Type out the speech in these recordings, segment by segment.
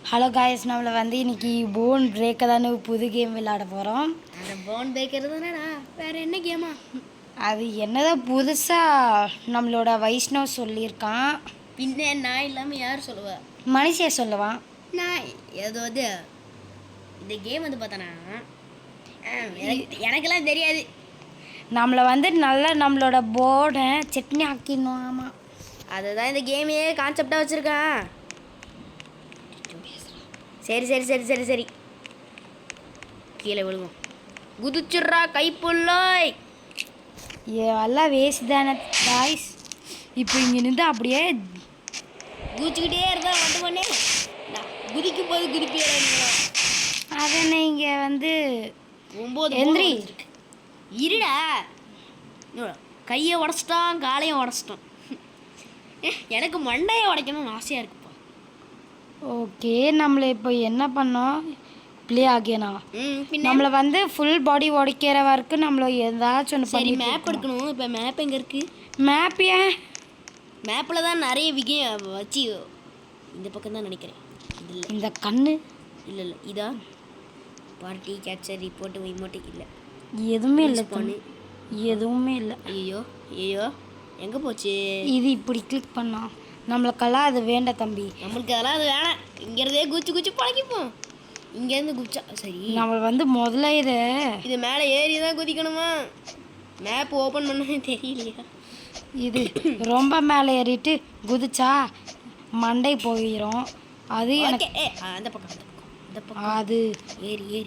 Hello guys, நம்மளை வந்து இன்னைக்கு போன் பிரேக்கை தானே புது கேம் விளையாட போகிறோம். அந்த போன் பிரேக்கர் தானேடா, வேறு என்ன கேமா? அது என்னதான் புதுசாக நம்மளோட வைஷ்ணவ் சொல்லியிருக்கான். பின்ன நான் இல்லாமல் யார் சொல்லுவா? மனுஷே சொல்லுவான். நான் ஏதாவது இந்த கேம் வந்து பார்த்தோன்னா எனக்கெல்லாம் தெரியாது. நம்மளை வந்து நல்லா நம்மளோட போர்டை சட்னி ஆக்கிடணும். ஆமாம், அதுதான் இந்த கேமையே கான்செப்டாக வச்சுருக்கான். சரி சரி சரி சரி சரி கீழே விழுகும். குதிச்சுட்றா கைப்புள்ளோய். எல்லாம் வேஸ்ட் தானே காய்ஸ். இப்போ இங்கே நின்று அப்படியே குதிச்சுக்கிட்டே இருந்தா வந்து பண்ணே குதிக்கும் போது குதிப்பியா? அதனை இங்கே வந்து 9 எந்திரி இருடா. கையை உடச்சிட்டான், காலையும் உடச்சிட்டான். எனக்கு மண்டையை உடைக்கணும்னு ஆசையாக இருக்குப்பா. ஓகே, நம்மளை இப்போ என்ன பண்ணோம்? ப்ளே ஆகியனா நம்மளை வந்து ஃபுல் பாடி உடைக்கிற வரைக்கும் நம்மள ஏதாச்சும் ஒன்று பண்ணி மேப் எடுக்கணும். இப்போ மேப் எங்கே இருக்குது? மேப் ஏன் மேப்பில் தான் நிறைய விகம் வச்சு இந்த பக்கம் தான் நினைக்கிறேன். இதில் இந்த கண்ணு இல்லை இல்லை இதா பார்ட்டி கேப்சர் ரிப்போர்ட் வைமோட்டு இல்லை, எதுவுமே இல்லை பொண்ணு, எதுவுமே இல்லை. ஐயோ ஐயோ எங்கே போச்சு? இது இப்படி கிளிக் பண்ணா நம்மளுக்கெல்லாம் அது வேண்டாம் தம்பி. நம்மளுக்கு அதெல்லாம் அது வேணாம். இங்கேருந்தே குச்சி பழகிப்போம். இங்கேருந்து குச்சா சரி. நம்ம வந்து முதல்ல இது மேலே ஏறி தான் குதிக்கணுமா? மேப் ஓப்பன் பண்ணவே தெரியலையா? இது ரொம்ப மேலே ஏறிட்டு குதிச்சா மண்டை போயிடும். அது எனக்கு அந்த பக்கம் அந்த பக்கம் அது ஏறி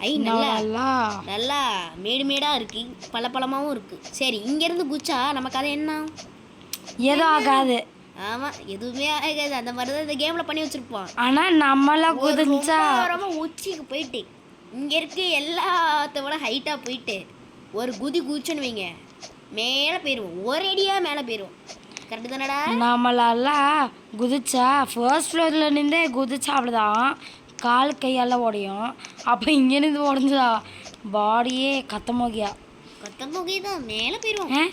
ஐ நல்லா நல்லா மேடாக இருக்கு, பழமாவும் இருக்கு. சரி, இங்கேருந்து குச்சா நமக்கு அது என்ன எதுவும் ஆகாது. ஆமாம், எதுவுமே ஆகாது. அந்த மாதிரி தான் இந்த கேமில் பண்ணி வச்சுருப்போம். ஆனால் நம்மளாம் குதிச்சா ரொம்ப உச்சிக்கு போயிட்டு இங்கே இருக்கு எல்லாத்த விட ஹைட்டாக போயிட்டு ஒரு குதிச்சுன்னு வைங்க, மேலே போயிடுவோம். ஒரேடியாக மேலே போயிடுவோம். கரெக்டு தானடா? நம்மளாலாம் குதிச்சா ஃபர்ஸ்ட் ஃப்ளோரில் நின்றே குதிச்சா அவ்வளோதான், கால் கையெல்லாம் உடையும். அப்போ இங்கேருந்து உடஞ்சா பாடியே கத்தமோகியா தான் மேலே போயிடுவோம்.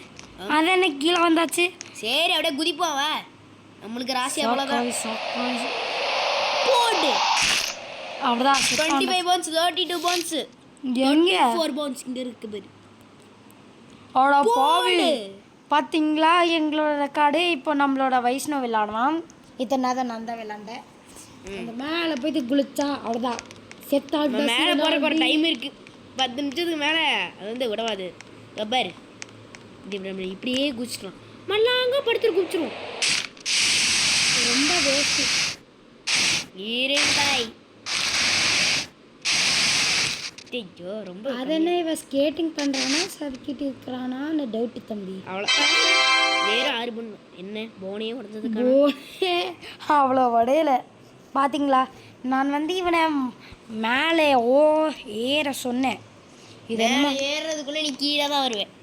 அது என்ன கீழே வந்தாச்சு? சரி, அப்படியே குதிப்போம். நம்மளுக்கு ராசி அவ்வளோதான். போடு அவ்வளோதான். 25 பவுன்ஸ், 32 பவுன்ஸ், எங்கே 4 பவுன்ஸ் இங்கே இருக்கு பாரு. அவ்வளோ போடு. பார்த்தீங்களா எங்களோட ரெக்கார்டு? இப்போ நம்மளோட வைஷ்ணவ் விளாடுவான். இத்தனை தான் நான் தான் விளாண்டேன். அந்த மேலே போயிட்டு குளிச்சா அவ்வளோதான், செத்தால் மேலே போகிறக்கு ஒரு டைம் இருக்குது. 10 நிமிஷத்துக்கு மேலே அது வந்து விடவாது. பாரு, இப்படியே குதிச்சிடலாம். மல்லாங்க படுத்துட்டு குதிச்சிருவோம். ரொம்ப வேஸ்ட்டு. ஈரண்டாய் ஐயோ ரொம்ப. அது என்ன இவன் ஸ்கேட்டிங் பண்ணுறானா சறுக்கிட்டு இருக்கிறானான்னு டவுட்டு தம்பி. அவ்வளோ வேறு 6 பண்ணணும். என்ன போனே உடஞ்சது? போனே அவ்வளோ உடையல. பார்த்தீங்களா, நான் வந்து இவனை மேலே ஏற சொன்னேன். இது என்ன ஏறுறதுக்குள்ளே நீ கீழே தான் வருவேன்.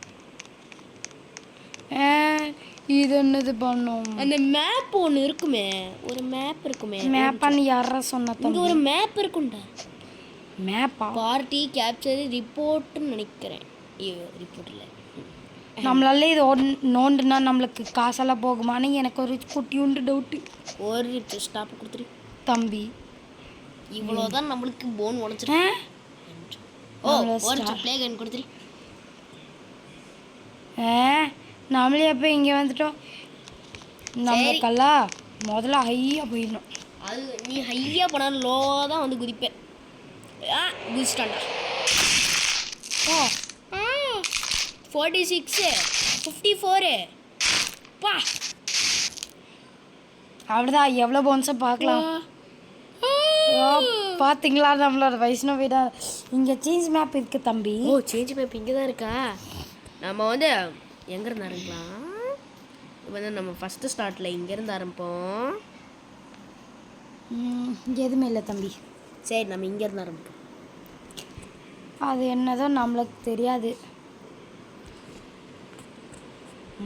இது என்னது பண்ணும்? அந்த மேப் ஒன்று இருக்குமே, ஒரு மேப் இருக்குமே. மேப்பான்னு யாரா சொன்ன? இங்கே ஒரு மேப் இருக்கும்டா. மேப்பா? பார்ட்டி கேப்சர் ரிப்போர்ட்னு நினைக்கிறேன். ரிப்போர்ட் இல்லை. நம்மளால இது நோண்டுனா நம்மளுக்கு காசெல்லாம் போகுமான்னு எனக்கு ஒரு குட்டி உண்டு டவுட்டு. ஒரு ஸ்டாப் கொடுத்துரு தம்பி. இவ்வளோதான் நம்மளுக்கு போன் உடச்சிருக்கேன். ஓ, ஒரு ப்ளே கன் கொடுத்துரு. நம்மளே எப்போ இங்கே வந்துட்டோம்? நம்மளுக்கெல்லாம் முதல்ல ஹையாக போயிடணும். அது நீ ஹையாக போனாலும் லோவாக தான் வந்து குதிப்பேன். குதிச்சிட்டான்டா. ஓ 46 54 பா. அவ்வளோதான், எவ்வளோ பவுன்ஸை பார்க்கலாம். பார்த்தீங்களா நம்மளோட வைஷ்ணவ் வீடா? இங்கே சேஞ்ச் மேப் இருக்குது தம்பி. ஓ, சேஞ்ச் மேப் இங்கே தான் இருக்கா? நம்ம வந்து எங்கேருந்து ஆரம்பிக்கலாம்? இப்போ வந்து நம்ம ஃபஸ்ட்டு ஸ்டார்ட்டில் இங்கேருந்து ஆரம்பிப்போம். எதுவுமே இல்லை தம்பி. சரி, நம்ம இங்கேருந்து ஆரம்பிப்போம். அது என்னதோ நம்மளுக்கு தெரியாது.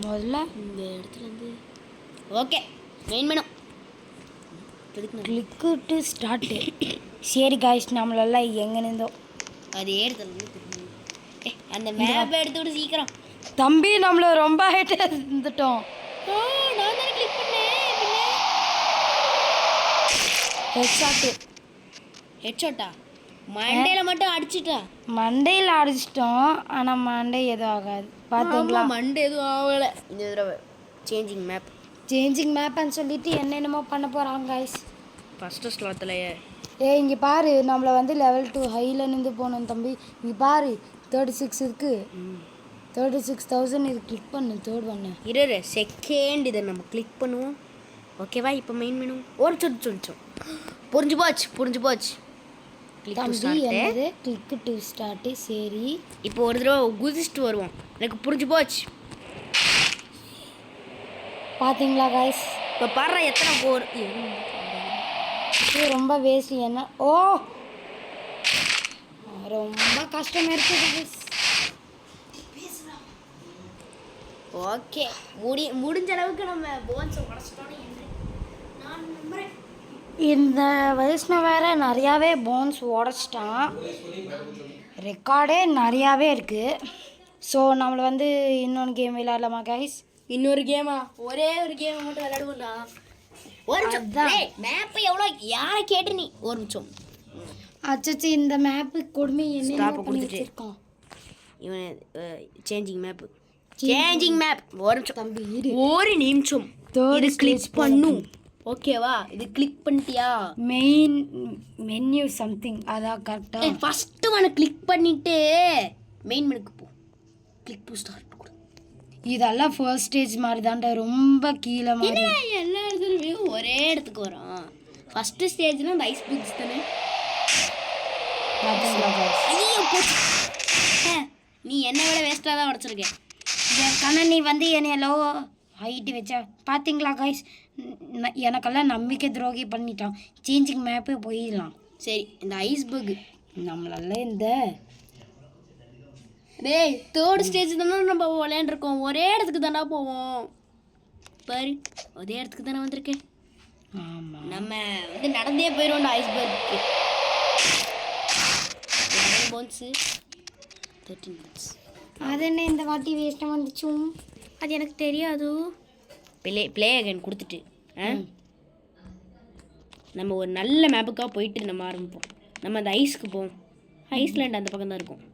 முதல்ல இந்த இடத்துலேருந்து ஓகே மெயின் மெனு கிளிக்கு டு ஸ்டார்ட்டு. சரி காய்ஸ், நம்மளெல்லாம் எங்கே நின்றோம்? அது ஏறுதல். அந்த மேப் எடுத்து விட சீக்கிரம் தம்பி. நம்மள ரொம்ப ஹைட்டாக இருந்துட்டோம். நான் தானே கிளிக் பண்ணேன். ஹெட்ஷாட்டு ஹெட்ஷாட்டா மண்டையில மட்டும் அடிச்சிட்டா மண்டையில் அடிச்சிட்டோம் ஆனால் மண்டை எதுவும் ஆகாது பார்த்தீங்களா மண்டை எதுவும் ஆகலை இந்த தடவை சேஞ்சிங் மேப் சேஞ்சிங் மேப்னு சொல்லிட்டு என்னென்னமோ பண்ண போகிறாங்க கைஸ். ஃபஸ்ட்டு ஸ்லாத்தில் இங்கே பாரு நம்மளை வந்து லெவல் 2 ஹையில் நின்று போகணும் தம்பி. இங்கே பாரு 36 இருக்குது, 36,000 இது கிளிக் பண்ணு தேர்ட் ஒன்று. இரு செகண்ட் இதை நம்ம கிளிக் பண்ணுவோம். ஓகேவா? இப்போ மெயின் மெனு ஒரு சொல்லிச்சோம். புரிஞ்சு போச்சு. தம்பி என்னது கிளிக் டு ஸ்டார்ட்டு. சரி இப்போ ஒரு தடவை குதிச்சுட்டு வருவோம். எனக்கு புரிஞ்சு போச்சு. பார்த்தீங்களா கைஸ்? இப்போ பாரு எத்தனை போர். இது ரொம்ப வேஸ்ட். என்ன ஓ ரொம்ப கஷ்டமாக இருக்குது கைஸ். ஓகே முடிஞ்ச அளவுக்கு நம்ம போன்ஸை உடச்சிட்டோன்னு நான் நம்புகிறேன். இந்த வைஷ்ணவ் வேற நிறையாவே போன்ஸ் உடச்சிட்டான். ரெக்கார்டே நிறையாவே இருக்குது. ஸோ நம்மளை வந்து இன்னொன்று கேம் விளையாடலாமா கைஸ்? இன்னொரு கேமா? ஒரே ஒரு கேம் மட்டும் விளையாடுவோம்டா. ஒரு நிமிஷம். மேப்பு எவ்வளோ யாரை கேட்டு நீ ஒரு நிமிஷம். அச்சச்சு இந்த மேப்பு கொடுமை என்ன கொடுத்துருக்கோம். இவன் சேஞ்சிங் மேப்பு ஒரு நிமிஷம் தம்பி ஒரு நிமிஷம். இது கிளிக் பண்ணும். ஓகேவா? இது கிளிக் பண்ணிட்டியா? மெயின் மென்யூ சம்திங் அதான் கரெக்டாக. ஃபஸ்ட்டு ஒன்று கிளிக் பண்ணிவிட்டு மெயின் மெனுக்கு போ. Click to start. இதெல்லாம் ஃபர்ஸ்ட் ஸ்டேஜ் மாதிரி தான்டா, ரொம்ப கீழே மாதிரி. எல்லா இடத்துலையுமே ஒரே இடத்துக்கு வரும். ஃபஸ்ட்டு ஸ்டேஜ்னா அந்த ஐஸ் பிக்ஸ் தானே. ஐயோ போச்சு. நீ என்னை விட வேஸ்ட்டாக தான் உடச்சிருக்க. ஆனால் நீ வந்து என்னை லோ ஹைட்டு வச்ச பார்த்தீங்களா கைஸ்? எனக்கெல்லாம் நம்பிக்கை துரோகி பண்ணிட்டான். சேஞ்சிங் மேப்பே போயிடலாம். சரி இந்த ஐஸ் பக் நம்மளால இந்த டேய் தேர்ட் ஸ்டேஜ் தானே நம்ம விளையாண்டுருக்கோம். ஒரே இடத்துக்கு தானே போவோம். பாரு அதே இடத்துக்கு தானே வந்திருக்கேன். ஆமாம் நம்ம வந்து நடந்தே போயிடுவோம்டா ஐஸ்பர்க்கு. Bones 13 minutes. அது என்ன இந்த வாட்டி வேஸ்ட்டாக வந்துச்சும்? அது எனக்கு தெரியாது. ப்ளே அகைன் கொடுத்துட்டு நம்ம ஒரு நல்ல மேப்புக்காக போயிட்டு நம்ம ஆரம்பிப்போம். நம்ம அந்த ஐஸ்க்கு போவோம். ஐஸ்லேண்ட் அந்த பக்கம் தான் இருக்கும்.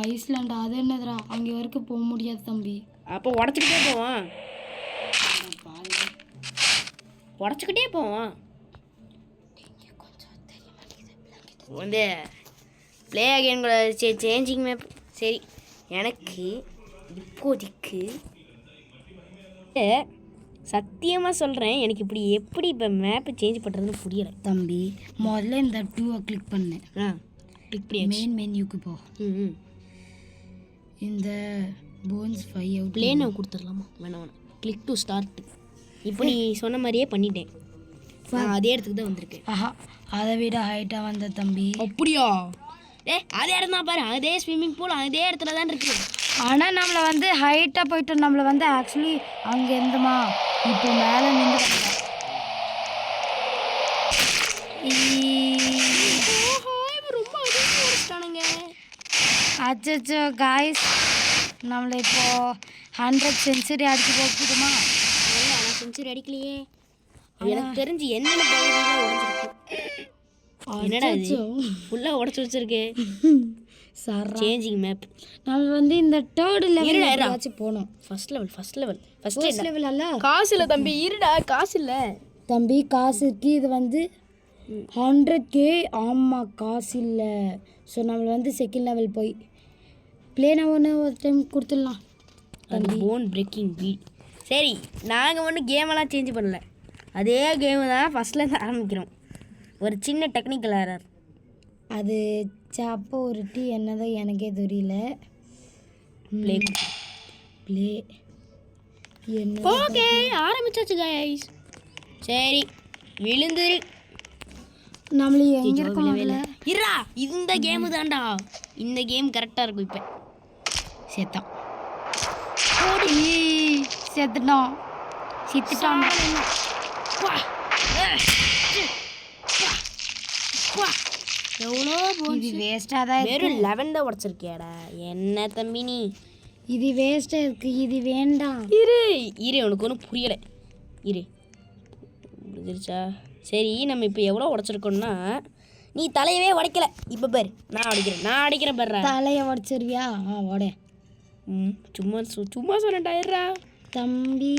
ஐஸ்லாண்ட் அது என்னதுடா? அங்கே வரைக்கும் போக முடியாது தம்பி. அப்போ உடச்சிக்கிட்டே போவான். வந்து ப்ளே அகைன் சேஞ்சிங் மேப். சரி எனக்கு இப்போதைக்கு சத்தியமாக சொல்கிறேன், எனக்கு எப்படி இப்போ மேப்பு சேஞ்ச் பண்ணுறதுன்னு புரியலை தம்பி. முதல்ல இந்த 2 கிளிக் பண்ணு. இப்படி மெயின் மென்யூக்கு போ. இந்த போன்ஸ் 5 அவுட் பிளேனை கொடுத்துடலாமா? வேணாம் கிளிக் டு ஸ்டார்ட். இப்போ நீ சொன்ன மாதிரியே பண்ணிட்டேன். அதே இடத்துக்கு தான் வந்திருக்கேன். அதை விட ஹைட்டாக வந்த தம்பி. அப்படியா? அதே இடம் தான் பாரு. அதே ஸ்விம்மிங் பூல் அதே இடத்துல தான் இருக்கு. ஆனால் நம்மளை வந்து ஹைட்டாக போயிட்டு நம்மளை வந்து ஆக்சுவலி அங்கே இருந்துமா இப்போ மேலே நின்று ரொம்ப அதிகமானுங்க. அச்சோ காய்ஸ் நம்மளை இப்போ 100 செஞ்சுரி அடிச்சு போட்டுமா? ஆனால் செஞ்சுரி அடிக்கலையே. எனக்கு தெரிஞ்சு என்னென்ன பகுதியில் உடஞ்சிருக்கு. என்னடா இது ஃபுல்லாக உடச்சி வச்சிருக்கு. Changing map. நம்ம வந்து இந்த 3rd லெவல் போனோம். ஃபர்ஸ்ட் லெவல் அல்ல. காசு இல்லை தம்பி. இருடா காசு இல்லை தம்பி. காசு இருக்கு. இது வந்து 100K. ஆமாம் காசு இல்லை. ஸோ நம்மளை வந்து செகண்ட் லெவல் போய் பிளேனை ஒரு டைம் கொடுத்துடலாம் தம்பி. Bone breaking beat. சரி நாங்கள் ஒன்றும் கேமெல்லாம் சேஞ்ச் பண்ணல. அதே கேமு தான் ஃபஸ்ட்லேருந்து ஆரம்பிக்கிறோம். ஒரு சின்ன டெக்னிக்கல் எரர். அது அப்போ ஒரு என்னதான் எனக்கே தெரியல. ப்ளே என்ன? ஓகே ஆரம்பிச்சாச்சு கைஸ். சரி விழுந்துரு. நம்மள எங்கே இருக்கோம்? இருடா இந்த கேமு தான்டா. இந்த கேம் கரெக்டாக இருக்கும். இப்போ செத்தான். செத்துட்டோம். எவ்வளோ இது வேஸ்ட்டாக தான் வெறும் 11 தான் உடச்சிருக்கியாடா. என்ன தம்பி நீ? இது வேஸ்ட்டாக இருக்குது. இது வேண்டாம். இரு உனக்கு ஒன்றும் புரியலை. இரு புரிஞ்சிருச்சா? சரி நம்ம இப்போ எவ்வளோ உடச்சிருக்கோம்னா நீ தலையவே உடைக்கல இப்போ பாரு நான் அடிக்கிறேன் பாரு தலையை உடச்சிருவியா? உட. சும்மா சொன்னேன்டா தம்பி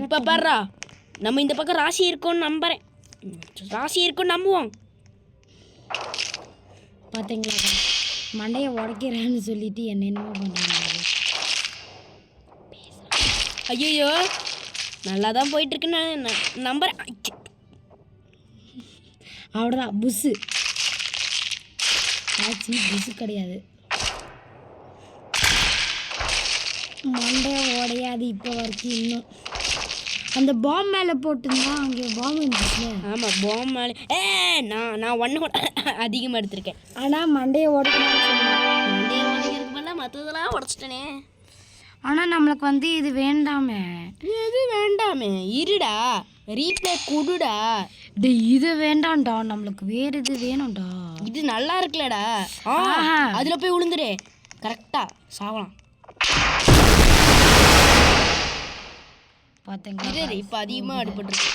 இப்போ பாருடா நம்ம இந்த பக்கம் ராசி இருக்கும்னு நம்புறேன். ராசி இருக்கும்னு நம்புவோம். பார்த்தீங்களா, மண்டையை உடைக்கிறேன்னு சொல்லிட்டு என்னென்னமோ பண்ணுறாங்க. ஐயோ நல்லா தான் போயிட்டுருக்குன்னு நான் நம்புறேன். அவ்வளோதான் புஸ்ஸு ஆச்சு. புஸ்ஸு கிடையாது, மண்டையை உடையாது இப்போ வரைக்கும். இன்னும் அந்த பாம் மேலே போட்டுருந்தா அங்கே பாம் இருந்துச்சு. ஆமாம் பாம் மேலே நான் ஒன்று அதிகமாக எடுத்திருக்கேன். ஆனால் மண்டையை உடைக்கணும்னு சொன்னேன். மண்டையை உடைக்கிறதுக்கு மேலே மற்றதெல்லாம் உடச்சிட்டேனே. ஆனால் நம்மளுக்கு வந்து இது வேண்டாமே. எது வேண்டாமே? இருடா ரீப்ளே கொடுடா. இது வேண்டாம்டா, நம்மளுக்கு வேறு இது வேணும்டா. இது நல்லா இருக்குல்லடா. அதில் போய் விழுந்துரு, கரெக்டாக சாவலாம். பார்த்தீங்களா இப்போ அதிகமாக அடிபட்டுருக்கு.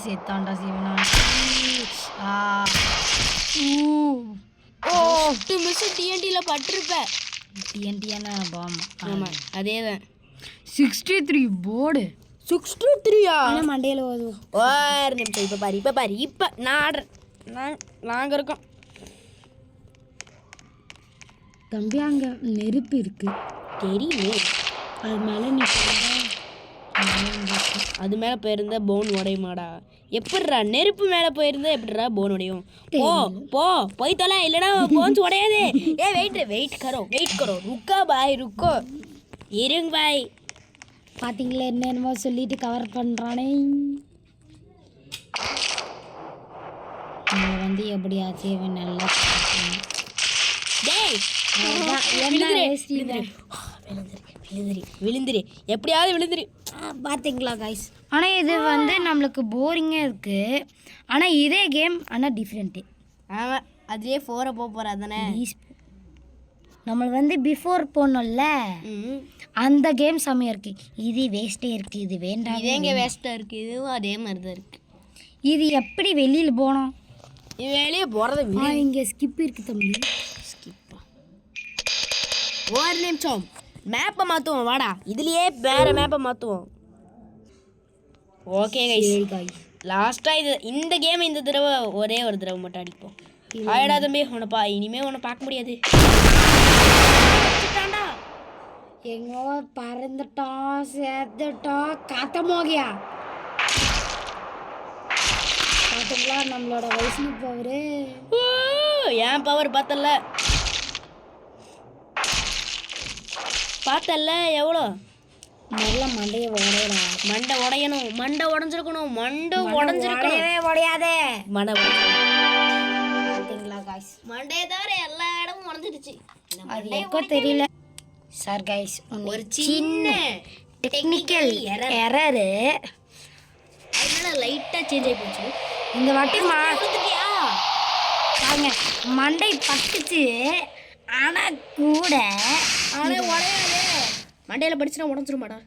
சேத்தாண்டா சிவனா. மிஸ் டிஎன்டியில் பட்டிருப்பேன். டிஎன்டியான பாம். ஆமாம் அதே தான். 63 போர்டு. 63யா? ஆனால் மண்டையில் ஓதுவோம். ஒரு நிமிஷம். இப்போ பாரு இப்போ நான் ஆடுறேன். நாங்கள் இருக்கோம். தம்பி அங்கே நெருப்பு இருக்கு தெரியுமே. அது மேலே நீ அது மேலே போயிருந்தா போன் உடையுமாடா? எப்படிடா நெருப்பு மேலே போயிருந்தா எப்படிடா போன் உடையும்? போய் தொலை, இல்லைனா போன்ஸ் உடையாது. வெயிட் கரோ ருக்கோ பாய் ருக்கோ இருங்க பாய். பார்த்தீங்களா என்னென்னமோ சொல்லிட்டு கவர் பண்ணுறானே. வந்து எப்படியாச்சும் இவன் நல்லா விழுந்துரு எப்படியாவது விழுந்துரு. பார்த்தீங்களா கைஸ்? ஆனால் இது வந்து நம்மளுக்கு போரிங்காக இருக்குது. ஆனால் இதே கேம் ஆனால் டிஃப்ரெண்ட்டு. ஆமாம் அதுலேயே 4 போகிற தானே. நம்மளுக்கு வந்து பிஃபோர் போனோம்ல அந்த கேம் செம்மையாக இருக்குது. இது வேஸ்ட்டே இருக்குது, இது வேண்டாம். இதே இங்கே வேஸ்ட்டாக இருக்குது. இதுவும் அதே மாதிரி தான் இருக்குது. இது எப்படி வெளியில் போனோம்? இது வெளியே போகிறது இங்கே ஸ்கிப் இருக்குது தம்பி. ஸ்கிப்பா? ஒரு நிமிஷம் மேப்பை மாற்றுவோம் வாடா. இதுலேயே வேறு மேப்பை மாற்றுவோம். ஓகே கைஸ், லாஸ்ட்டாக இந்த கேம் இந்த தடவை ஒரே ஒரு தடவை மட்டும் அடிப்போம். ஆயிடா தம்பி உனப்பா, இனிமேல் உன்னை பார்க்க முடியாது. எங்கோ பறந்துட்டோம், சேர்த்துட்டோம், காத்தமோகியா. பார்த்தீங்களா நம்மளோட வயசு பவரு. என் பவர் பார்த்தல எவ்வளோ? நல்ல மண்டையை உடையடா. மண்டை உடையணும், மண்டை உடஞ்சிருக்கணும், உடையாதே. பார்த்தீங்களா காய்ஸ்? மண்டையை தவிர எல்லா இடமும் உடஞ்சிடுச்சு. அது எப்போ தெரியல சார் காய்ஸ். ஒரு சின்ன டெக்னிக்கல் எரரு, அதனால லைட்டாக சேஞ்ச் ஆகி போச்சு. இந்த வாட்டி பாருங்க மண்டை பட்டுச்சு. ஆனால் கூட உடையாது. மண்டையில் படிச்சுனா உடஞ்சிருமாடா.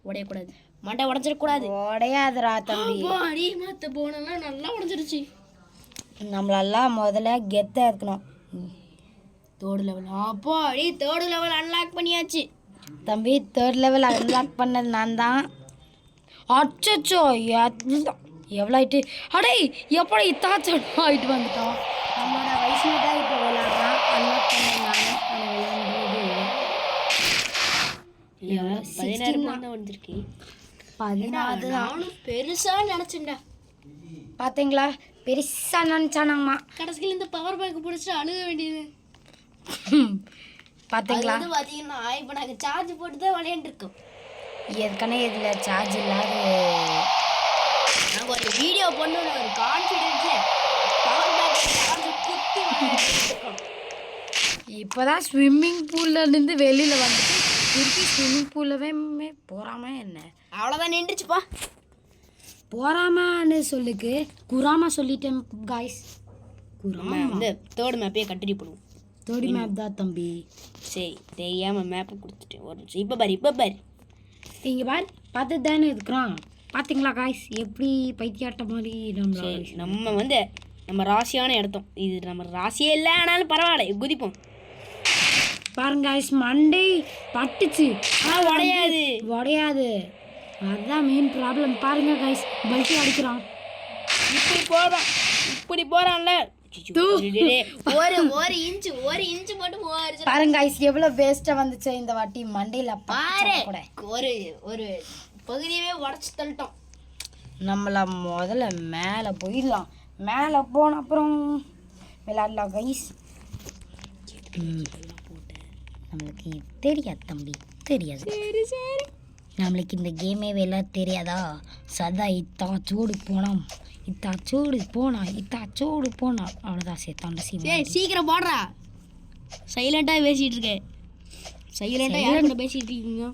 உடையக்கூடாது, மண்டை உடஞ்சிடக்கூடாது. உடையாதுரா தம்பி. அடி மற்ற போனெல்லாம் நல்லா உடஞ்சிருச்சு. நம்மளெல்லாம் முதல்ல கெத்தாக இருக்கணும். Third level. அப்போ அடி தேர்ட் லெவல் அன்லாக் பண்ணியாச்சு தம்பி. தேர்ட் லெவல் அன்லாக் பண்ணது நான் தான். அச்சோ எவ்வளோ ஆயிட்டு? அடே எப்படி இத்தாச்சும் ஆகிட்டு வந்துட்டோம். நம்மளோட வயசு தான் இப்போ விளையாடுறான். அன்லாக் பண்ண நானும் வந்துருக்கு. 14 நானும் பெருசா நினைச்சேன்டா. பார்த்தீங்களா பெருசா நினச்சானாங்கம்மா. கடைசியில் இந்த பவர் பேங்க் பிடிச்சிட்டு அணுக வேண்டியது. பார்த்தீங்களா? பார்த்தீங்கன்னா இப்போ நாங்கள் சார்ஜ் போட்டு தான் விளையாண்டுருக்கோம். ஏற்கனவே இதில் சார்ஜ் இல்லாத நாங்கள் ஒரு வீடியோ பண்ண ஒரு கான்ஃபிடென்ஸில் பவர் பேங்க் சார்ஜ் குத்தி விளையாண்டுருக்கோம். இப்போ தான் ஸ்விம்மிங் பூல்லேருந்து வெளியில் வந்துட்டு திருப்பி ஸ்விம்மிங் பூல்லவே போகாம என்ன அவ்வளோதான் நின்றுச்சுப்பா. போகாமன்னு சொல்லுக்கு குராமா சொல்லிட்டேன் காய்ஸ். குராமா இந்த தேர்ட் மேப்பையே கண்டினியூ பண்ணுவோம். தேர்ட் மேப் தான் தம்பி. சரி தெரியாமல் மேப்பை கொடுத்துட்டேன். ஒரு நிமிஷம். இப்போ பாரு இங்கே பாரு பார்த்து தானே இருக்கிறோம். பார்த்தீங்களா காய்ஸ் எப்படி பைத்தியாட்ட மாதிரி சரி நம்ம வந்து நம்ம ராசியான இடத்தோம் இது நம்ம ராசியே இல்லை ஆனாலும் பரவாயில்ல குதிப்போம். பாருங்க காய்ஸ் மண்டை பட்டுச்சு உடையாது உடையாது. அதுதான் மெயின் ப்ராப்ளம். பாருங்க காய்ஸ் பல்ட்டி அடிக்கிறான். இப்படி போறான்ல ஒரு இன்ச்சு மட்டும் பாருங்க காய்ஸ் எவ்வளோ வேஸ்ட்டாக வந்துச்சு இந்த வாட்டி மண்டையில் பாரு. ஒரு பகுதியவே உடச்சி தள்ளிட்டோம். நம்மள முதல்ல மேலே போயிடலாம். மேலே போன அப்புறம் விளையாடலாம் கைஸ். நம்மளுக்கு தெரியாது தம்பி, தெரியாது. நம்மளுக்கு இந்த கேமே விளையாட தெரியாதா? சதா இத்தாச்சோடு போனோம், இத்தாச்சோடு போனா அவ்வளோதான் சேர்த்தாண்ட சீக்கிரம் போடுறா. சைலண்டாக பேசிகிட்டு இருக்கேன். சைலண்டாக யார் கூட பேசிகிட்டு இருக்கீங்க?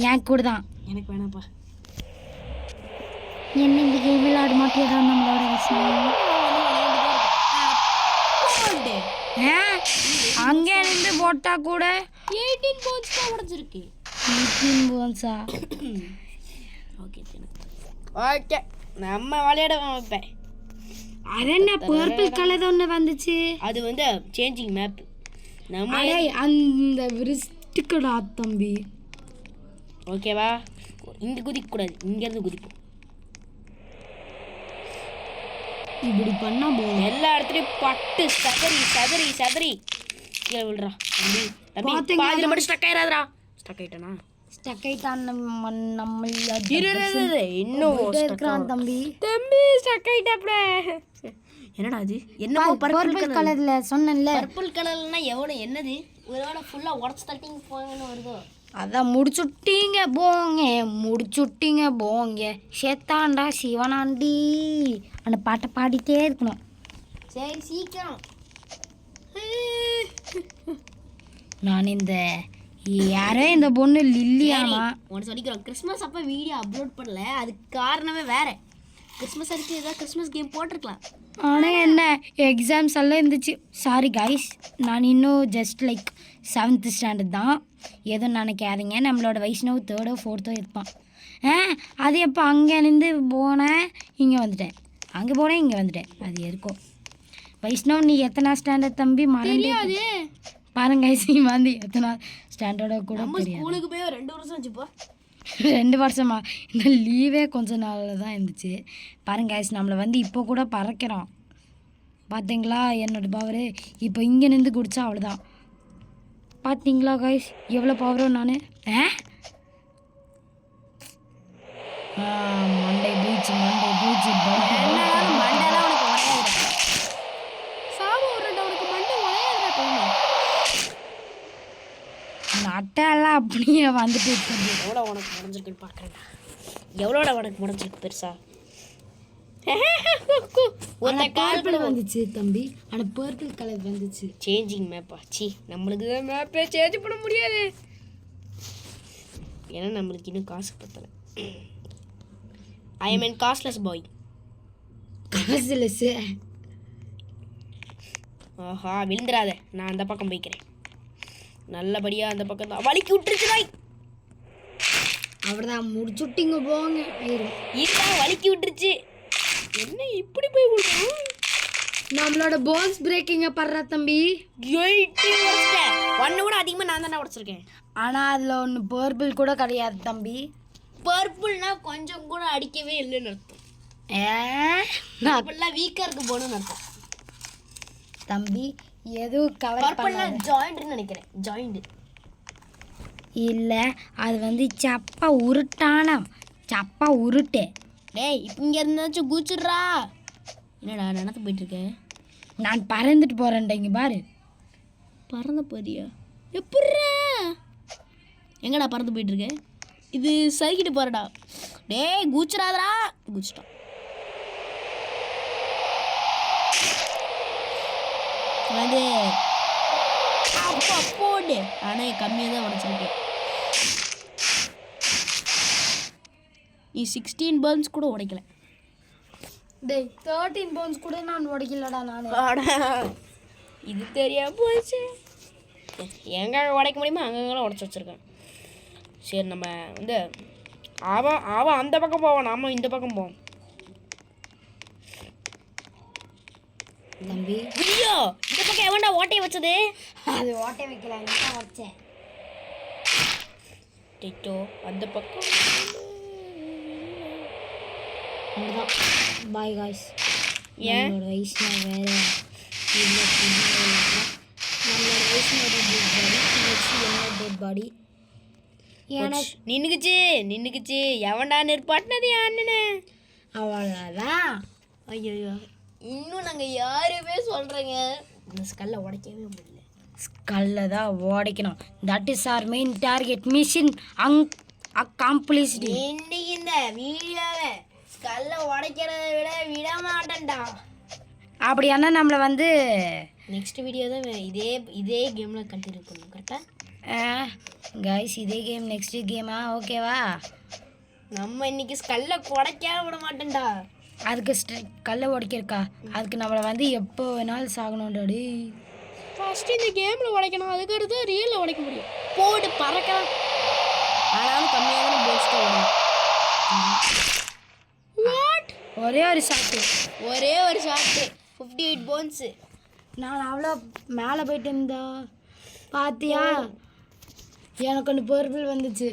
என் கூட தான். எனக்கு வேணாப்பா. என்ன இந்த கேம் விளையாட மாட்டேதா நம்மளோட விஷயம்? அங்கே நின்று போட்டா கூட 18 போன்ஸ் தான் உடஞ்சிருக்கு. 18 போன்ஸா? ஓகே நம்ம விளையாட வைப்பேன். அது என்ன பர்பிள் கலர் ஒன்று வந்துச்சு? அது வந்து சேஞ்சிங் மேப். நம்ம அந்த விரிஸ்டுக்கடா தம்பி. ஓகேவா? இங்கே குதிக்கக்கூடாது, இங்கேருந்து குதிப்போம். இப்படி பண்ணா போதும். எல்லா இடத்துலையும் பட்டு சதறி கீழே விழுறா. தம்பி பாதியில் மட்டும் ஸ்டக் ஆயிடாதரா. ஸ்டக் ஆயிட்டான் நம்ம இன்னும் இருக்கிறான் தம்பி ஸ்டக் ஆயிட்டாப்ல. என்னடா அது? என்ன பர்பிள் கலர்ல சொன்னேன்ல. பர்பிள் கலர்னா எவ்வளோ என்னது? ஒருவேளை ஃபுல்லாக உடச்சு தட்டிங்க போங்கன்னு வருதோ? அதான் முடிச்சுட்டீங்க போங்க சேத்தாண்டா சிவனாண்டி அந்த பாட்டை பாடிட்டே இருக்கணும். சரி சீக்கிரம். நான் யாரோ இந்த பொண்ணு லில்லியாமா ஒன்று சொல்லிக்கிறோம். கிறிஸ்மஸ் அப்போ வீடியோ அப்லோட் பண்ணல, அதுக்கு காரணமே வேற. கிறிஸ்மஸ் அடிச்சு ஏதாவது கிறிஸ்மஸ் கேம் போட்டிருக்கலாம். ஆனால் என்ன எக்ஸாம்ஸ் எல்லாம் இருந்துச்சு. சாரி காய்ஸ், நான் இன்னும் ஜஸ்ட் லைக் 7th ஸ்டாண்டர்ட் தான். எதுவும் நினைக்காதீங்க. நம்மளோட வைஷ்ணவ் 3rd or 4th இருப்பான். அது எப்போ அங்கே நின்று போனேன், இங்கே வந்துட்டேன், அங்கே போனேன், இங்கே வந்துட்டேன். அது இருக்கும். வைஷ்ணவ் நீ எத்தனை ஸ்டாண்டர்ட் தம்பி? மறந்து பாருங்க வந்து எத்தனை ஸ்டாண்டர்டோ கூட தெரியாது. ஸ்கூலுக்கு போய் 2 வருஷம் ஆச்சுப்பா. 2 வருஷமா? இந்த லீவே கொஞ்ச நாளில் தான் இருந்துச்சு. பாருங்க கைஸ் நம்மளை வந்து இப்போ கூட பறக்கிறோம். பார்த்தீங்களா என்னோட பவரு? இப்போ இங்கே நின்று குடித்தா அவ்வளோதான். பார்த்தீங்களா கைஸ் எவ்வளோ பவரோ நான்? மண்டை பூச்சி நட்டெல்லாம் அப்படியே வந்துட்டு இருக்குது. எவ்வளோ உனக்கு முடிஞ்சிருக்குன்னு பார்க்குறேன். எவ்வளோட உனக்கு முடிஞ்சிருக்கு பெருசா? பர்பிள் வந்துச்சு தம்பி. ஆனால் பர்பிள் கலர் வந்துச்சு. சேஞ்சிங் மேப்பா? சி, நம்மளுக்கு தான் மேப்பே சேஞ்ச் பண்ண முடியாது. ஏன்னா நம்மளுக்கு இன்னும் காசு பத்தலை. ஐ மீன் காஸ்ட்லெஸ் பாய். காசுலெஸ்? ஆஹா விழுந்துடாத, நான் அந்த பக்கம் போய்க்கிறேன். நல்லபடியாக அந்த பக்கம் தான் வலிக்கு விட்டுருச்சு நாய். அவ்வளோதான் முடிச்சுட்டிங்க போங்க. இதுதான் வலிக்கு விட்டுருச்சு. என்ன இப்படி போய் விடுறோம்? நம்மளோட போன்ஸ் பிரேக்கிங்க படுறா தம்பி. 1 கூட அதிகமாக நான் தானே உடச்சிருக்கேன். ஆனால் அதில் ஒன்று பர்பிள் கூட கிடையாது தம்பி. பர்பிள்னா கொஞ்சம் கூட அடிக்கவே இல்லைன்னு அர்த்தம். பர்பிள்லாம் வீக்காக இருக்கு போகணும்னு அர்த்தம் தம்பி. எதுவும் கவர் பண்ணல. ஜாயிண்ட்னு நினைக்கிறேன். ஜாயிண்ட் இல்லை, அது வந்து சப்பா உருட்டு. டேய் இப்போ இங்கே இருந்தாச்சும் கூச்சிட்றா. என்னடா நடந்து போயிட்டுருக்கேன்? நான் பறந்துட்டு போகிறேன்டா. இங்கே பாரு. பறந்து போறியா? எப்பட்றா? எங்கடா பறந்து போயிட்டுருக்கேன்? இது சரிக்கிட்டு போகிறடா. டேய் கூச்சிடாதடா. கூச்சிட்டான். அது அப்பா போடு. ஆனால் கம்மியாக தான் உடச்சிருக்கேன். நீ 16 பர்ன்ஸ் கூட உடைக்கல. டேய் 13 போன்ஸ் கூட நான் உடைக்கலடா நான். இது தெரியாம போச்சு. எங்கே உடைக்க முடியுமோ அங்கங்கெல்லாம் உடச்சி வச்சுருக்கேன். சரி நம்ம வந்து அவன் அவன் அந்த பக்கம் போவான், நாம இந்த பக்கம் போவோம். தம்பி ஐயோ இந்த பக்கம் எவன்டா ஓட்டையை வச்சது? அது ஓட்டை வைக்கல, நீ தான் வச்சேன். டிட்டோ அந்த பக்கம். அவ்வளோதான், பாய் காய்ஸ். ஏன் நம்மளோட வயசுனா வேற இல்லை, நம்மளோட வயசுனோட டெட் பாடி எனக்கு நின்னுக்குச்சு எவன்டா நிற்பாட்டினது என் அண்ணனே? அவ்வளோதான். ஐயோ இன்னும் நாங்கள் யாருமே சொல்கிறேங்க இந்த ஸ்கல்லை உடைக்கவே முடியல. ஸ்கல்லை தான் உடைக்கணும். That is our main target mission accomplished. இன்னைக்கு இந்த வீடியோவை ஸ்கல்லை உடைக்கிறத விட மாட்டேன்டா. அப்படியானா நம்மளை வந்து நெக்ஸ்ட் வீடியோ தான் இதே கேமில் கண்டினியூ பண்ணணும். கரெக்டாக கைஸ், இதே கேம் நெக்ஸ்ட் கேமா? ஓகேவா? நம்ம இன்னைக்கு ஸ்கல்லை உடைக்காம விட மாட்டேன்டா. அதுக்கு கல்லை உடைக்கிறக்கா? அதுக்கு நம்மளை வந்து எப்போ வேணாலும் சாகணும்டாடி. ஃபர்ஸ்ட் இந்த கேமில் உடைக்கணும், அதுக்கடுத்து ரியலில் உடைக்க முடியும். போடு பறக்கலாம், ஆனாலும் கம்மியாக தான் போஸ்ட்டு வரும். வாட்? ஒரே ஒரு ஷாட்டு 58 போன்ஸு. நான் அவ்வளோ மேலே போயிட்டு இருந்தா பாத்தியா? எனக்கு ஒன்று பர்பிள் வந்துச்சு.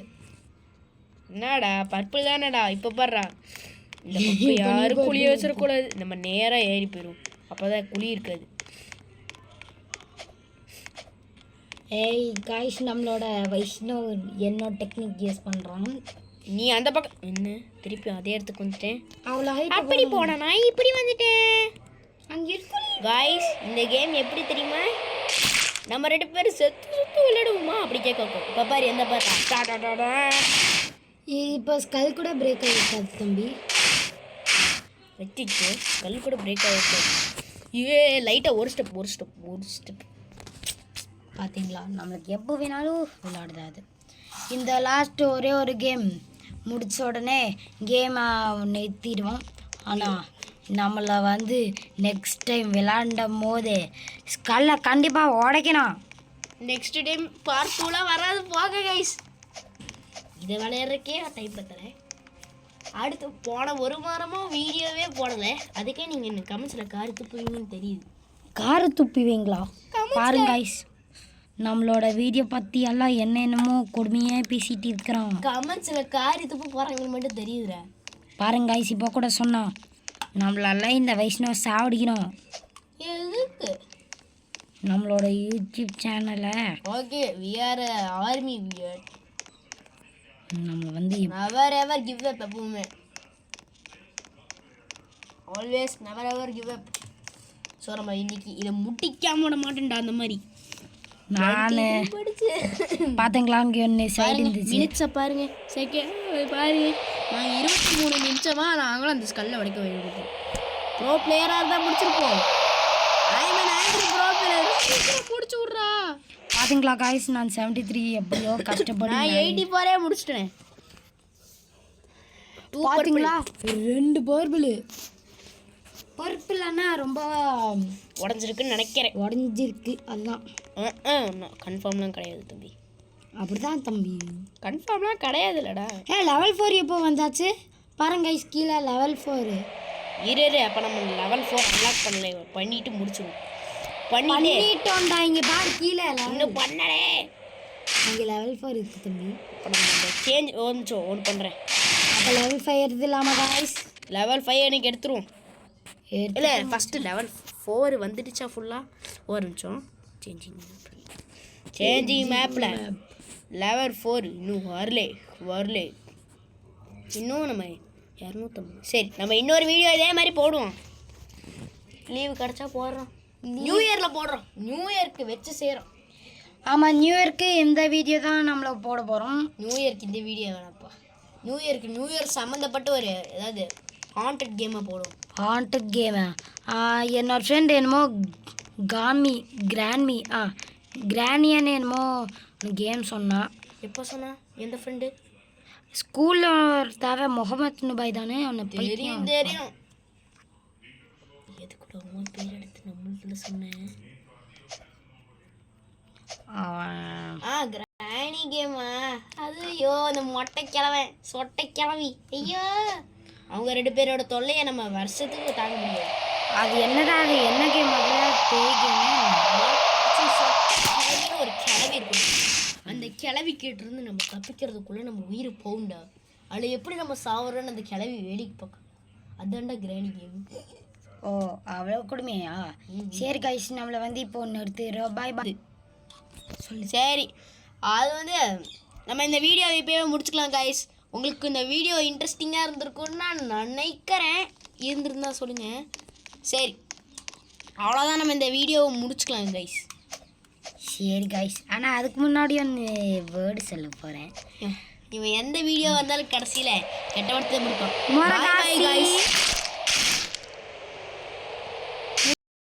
என்னடா பர்பிள் தானடா? இப்போ பாடுறா, இந்த பக்கம் யாரும் குழி வச்சிடக்கூடாது, நம்ம நேராக ஏறி போயிடும், அப்போ தான் குழி இருக்காது. ஏய் காய்ஸ், நம்மளோட வைஷ்ணவ் என்னோட டெக்னிக் யூஸ் பண்ணுறான். நீ அந்த பக்கம் என்ன திருப்பி அதே இடத்துக்கு வந்துட்டேன். அவ்வளோ அப்படி போனா நான் இப்படி வந்துட்டேன். அங்கே இருக்கும் காய்ஸ், இந்த கேம் எப்படி தெரியுமா? நம்ம 2 பேரும் செத்து விளையாடுவோமா அப்படி கேட்கும். இப்போ பாரு எந்த பாரு இப்போ ஸ்கல் கூட பிரேக் ஆகிருக்காது தம்பி. வச்சிச்சு ஸ்கல் கூட பிரேக் ஆகிருக்காது. லைட்டாக ஒரு ஸ்டெப் பார்த்தீங்களா? நம்மளுக்கு எப்போ வேணாலும் விளையாடுது அது. இந்த லாஸ்ட்டு ஒரே ஒரு கேம் முடிச்ச உடனே கேமை நிறுத்திடுவோம். ஆனால் நம்மளை வந்து நெக்ஸ்ட் டைம் விளாண்டும் போது ஸ்கல்லை கண்டிப்பாக உடைக்கணும். நெக்ஸ்ட் டைம் பார்ட் 2லாம் வராது போக கைஸ். இதை விளையாடுறக்கே டைம் பத்தலை. அடுத்து போன 1 வாரமாக வீடியோவே போடலை. அதுக்கே நீங்கள் இந்த கமெண்ட்ஸில் காரி துப்புவீங்கன்னு தெரியுது. காரை துப்பிவீங்களா? பாருங்க கைஸ், நம்மளோட வீடியோ பற்றி எல்லாம் என்னென்னமோ கொடுமையாக பேசிகிட்டு இருக்கிறோம். கமெண்ட்ஸில் காரி துப்பு போகிறாங்கன்னு மட்டும் தெரியுதுடா. பாருங்க கைஸ், இப்போ கூட சொன்னோம் நம்மளெல்லாம் இந்த வைஷ்ணவ சாவடிக்கணும். எதுக்கு? நம்மளோட யூடியூப் சேனலை okay we are army wear. நம்ம வந்து நெவர் எவர் கிவ் அப். எப்பவுமே always never ever give up. So நம்ம இன்னைக்கு இதை முட்டிக்காம விட மாட்டேன்டா. அந்த மாதிரி நான் பார்த்தீங்களா, அங்கே ஒன்று சைடு இருந்துச்சு. மினிட்ஸை பாருங்க, செகண்ட் பாருங்க. நாங்கள் 23 நிமிஷமாக நாங்களும் அந்த ஸ்கல்லை உடைக்க வேண்டியது. ப்ரோ பிளேயராக இருந்தால் முடிச்சிருப்போம். ப்ரோ பிளேயர் முடிச்சு விட்றா. பார்த்தீங்களா காய்ஸ், நான் 73 எப்படியோ கஷ்டப்பட்டு நான் 84 முடிச்சிட்டேன். பார்த்தீங்களா 2 பர்பிள்னா ரொம்ப உடஞ்சிருக்குன்னு நினைக்கிறேன். உடஞ்சிருக்கு அதுதான். கன்ஃபார்ம்லாம் கிடையாது தம்பி. அப்படிதான் தம்பி, கன்ஃபார்ம்லாம் கிடையாது இல்லைடா. லெவல் 4 எப்போ வந்தாச்சு பாருங்க கைஸ், கீழே லெவல் 4. இரு அப்போ நம்ம லெவல் 4 அன்லாக் பண்ணல, பண்ணிட்டு முடிச்சிடுவோம். பண்ணிட்டோம்டா. இங்கே பாரு கீழே இன்னும் பண்ணலே. இங்கே லெவல் 4 இருக்குது தம்பி. இப்போ நம்ம இந்த சேஞ்ச் ஒன்று பண்ணுறேன். அப்போ லெவல் 5 எடுத்து இல்லாமல் காய்ஸ், லெவல் 5 எனக்கு எடுத்துருவோம். இல்லை ஃபஸ்ட்டு லெவல் 4 வந்துடுச்சா ஃபுல்லாக? ஒரு நிமிஷம். சேஞ்சிங் மேப்பில் லெவல் 4 இன்னும் வரல. இன்னும் நம்ம 250. சரி, நம்ம இன்னொரு வீடியோ இதே மாதிரி போடுவோம். லீவு கிடச்சா போடுறோம். நியூ இயரில் போடுறோம். நியூ இயர்க்கு வச்சு செய்கிறோம். ஆமாம், நியூ இயர்க்கு இந்த வீடியோ தான் நம்மள போட போகிறோம். நியூ இயர்க்கு இந்த வீடியோ வேணாப்பா. நியூ இயர் சம்மந்தப்பட்ட ஒரு ஏதாவது ஹாண்டட் கேமாக போடுவோம். ஹாண்டட் கேமு என்னோட ஃப்ரெண்ட் என்னமோ கிரானியன் என்னமோ கேம் சொன்னான். எப்போ சொன்னா? எந்த ஃப்ரெண்டு? ஸ்கூலில் தேவை முகமது நுபாய் தானே? அவனை தெரியும். எதுக்கூட அவன் பேர் எடுத்து நம்மளுக்குள்ள சொன்னேன். கிரானி கேமா அது ஐயோ அந்த மொட்டை கிழவன் சொட்டை கிழவி ஐயோ அவங்க 2 பேரோட தொல்லையை நம்ம வருஷத்துக்கு தாங்க முடியாது. அது என்னடா அது என்ன கேம் அதுல பேய் கிழவின்னு ஒரு கிழவி இருக்கும். அந்த கிழவி கிட்டேருந்து நம்ம தப்பிக்கிறதுக்குள்ள நம்ம உயிர் போகுண்டா. அதில் எப்படி நம்ம சாவுறோன்னு அந்த கிழவி வேடிக்கை பார்க்க அதான்டா கிராணி கேம். ஓ அவ்வளோ கொடுமையா? சரி கைஸ் நம்மளை வந்து இப்போ நிறுத்திடுறோம். பாய் பாய் சொல்லு. சரி அது வந்து நம்ம இந்த வீடியோவை இப்போவே முடிச்சுக்கலாம் கைஸ். உங்களுக்கு இந்த வீடியோ இன்ட்ரெஸ்டிங்காக இருந்திருக்குன்னு நான் நினைக்கிறேன். இருந்திருந்தா சொல்லுங்கள். சரி அவ்வளோதான், நம்ம இந்த வீடியோவை முடிச்சுக்கலாம் கைஸ். சரி கைஸ், ஆனால் அதுக்கு முன்னாடி வந்து வேர்டு சொல்ல போகிறேன். இவன் எந்த வீடியோ வந்தாலும் கடைசியில் கெட்ட வார்த்தை முடிப்போம். மொரகாசி. கைஸ்.